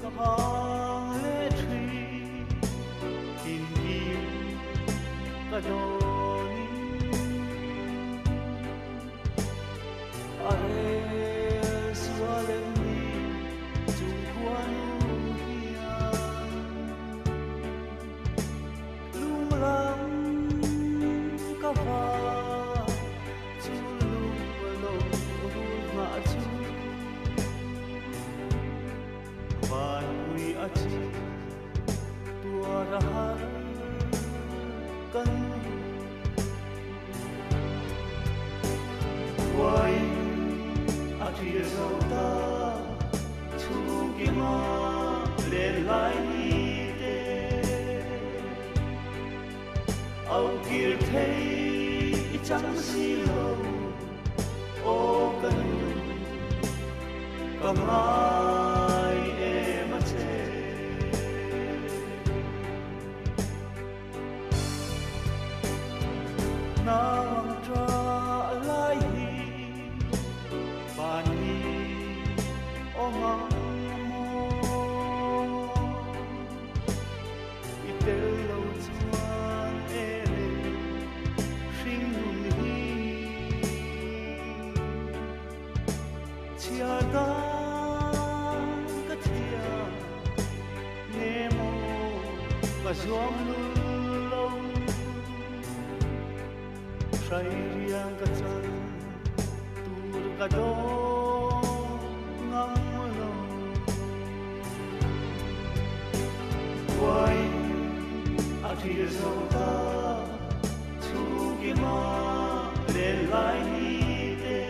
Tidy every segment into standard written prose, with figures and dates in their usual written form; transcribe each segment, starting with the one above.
kapang le tri tin kim kadoni are sualem ni chung kwanu hian lung lam ka va chu lung lo ru ma chu van ui achi tua ra har kan wai achi zauta chu ki ma le lai ni te au kir thei chẳng si lo o kan kamai em che nang tra lai hi ban ni o ma mo itel lo chuan e ring hi chia ta ka thia nemo ka zuam lu lo sai riang ka chan tur ka do ngam lo wai a thia zo ta chu ki ma le lai ni te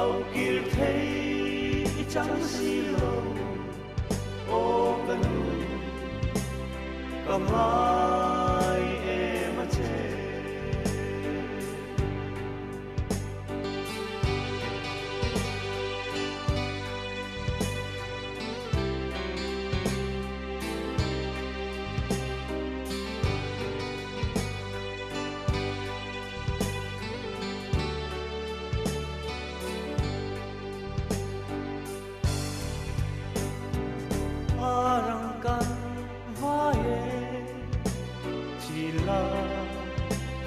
au kir thei chẳng si lo o kan kamai em che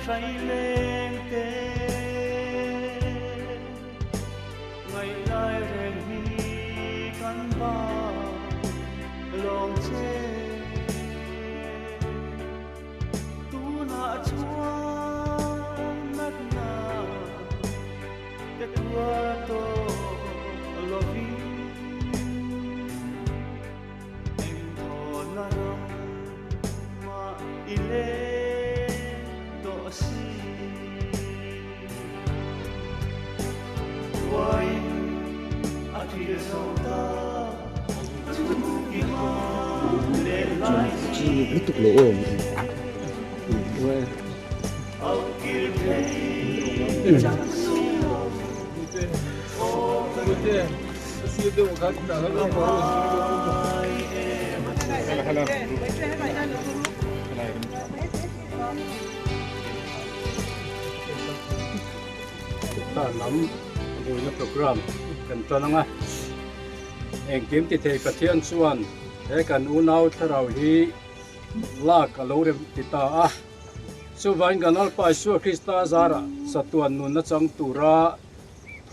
say lên tê ngày nay rèn hi căn ba lòng chê tu na chúa nát na cái tua to lo vi em thọ na ma ile why athi zauta chu ki ma le lai chi lúc tục lỗ ổn quê au kir thei chẳng su o Good see you guys. ta nắm vui nó program cần cho năng anh kiếm thì thầy phát hiện xuân thế cần u nau thà rau hi la cả lâu rồi thì ta số vài gần alpa số Krista zara satuan nun nó chẳng tu ra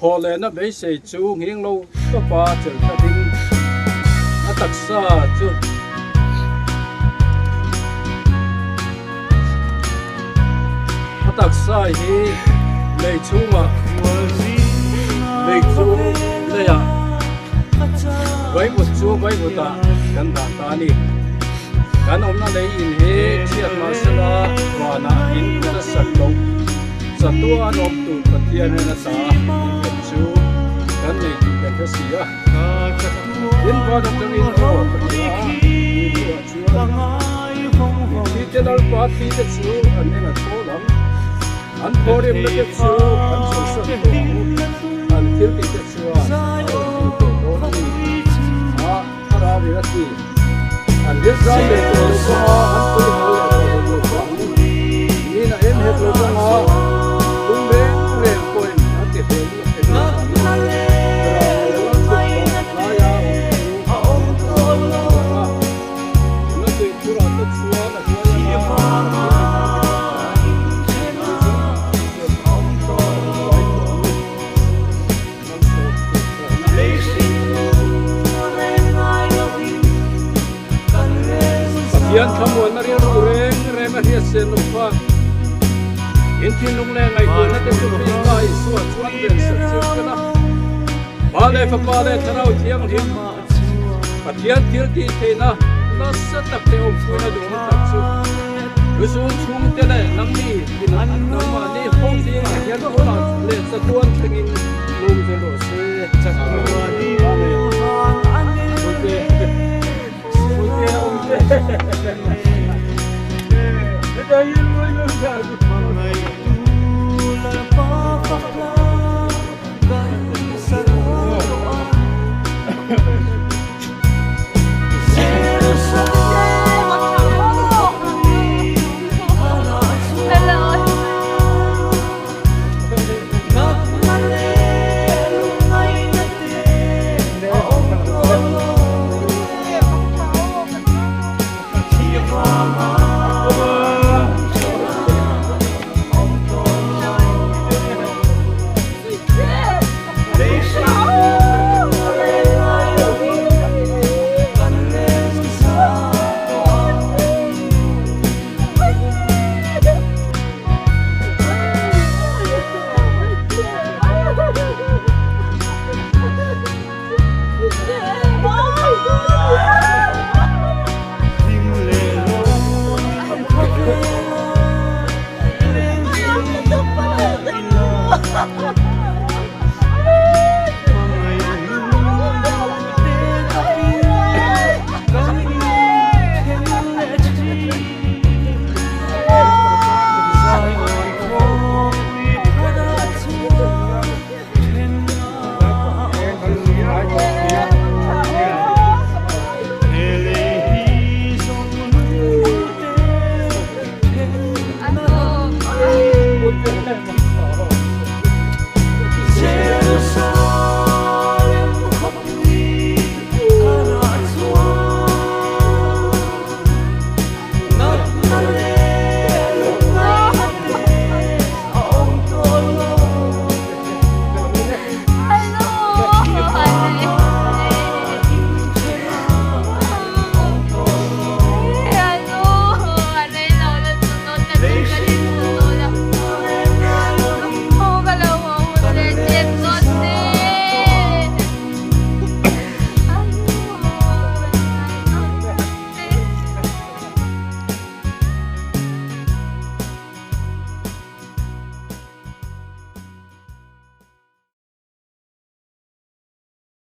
hồ lệ nó bấy xây chú nghiêng lâu có ba chữ ta đinh nó đặc xa chú nó đặc xa hi lấy chú mà lấy chú lấy với một chú với một ta cần ta đi kan om na lấy in he chiat ma sala wa na in ta sat lo satua om tu patian na ta kan chu kan nei ti kan ka sia in ba da tang in ro ti te dal pa ti te chu an ne na to lam an pore me te chu an so so to an til ti te chu ara vi ra ti and this guy is also ni na em het lo sang ha tung le point at the thiên lung leng ngày cuối nó tiếp tục đi coi suốt suốt biển sực sực cái đó ba lê thằng nào thiêng hiểm và thiêng thiêng thì thế nó rất đặc biệt ông phu nó đúng tập sự cứ xuống xuống thế này nắm đi thì nó mà đi không gì mà thiêng nó là lên sa tuôn thành in lùm rồi đổ xe chắc là đi ok ông bây giờ yên luôn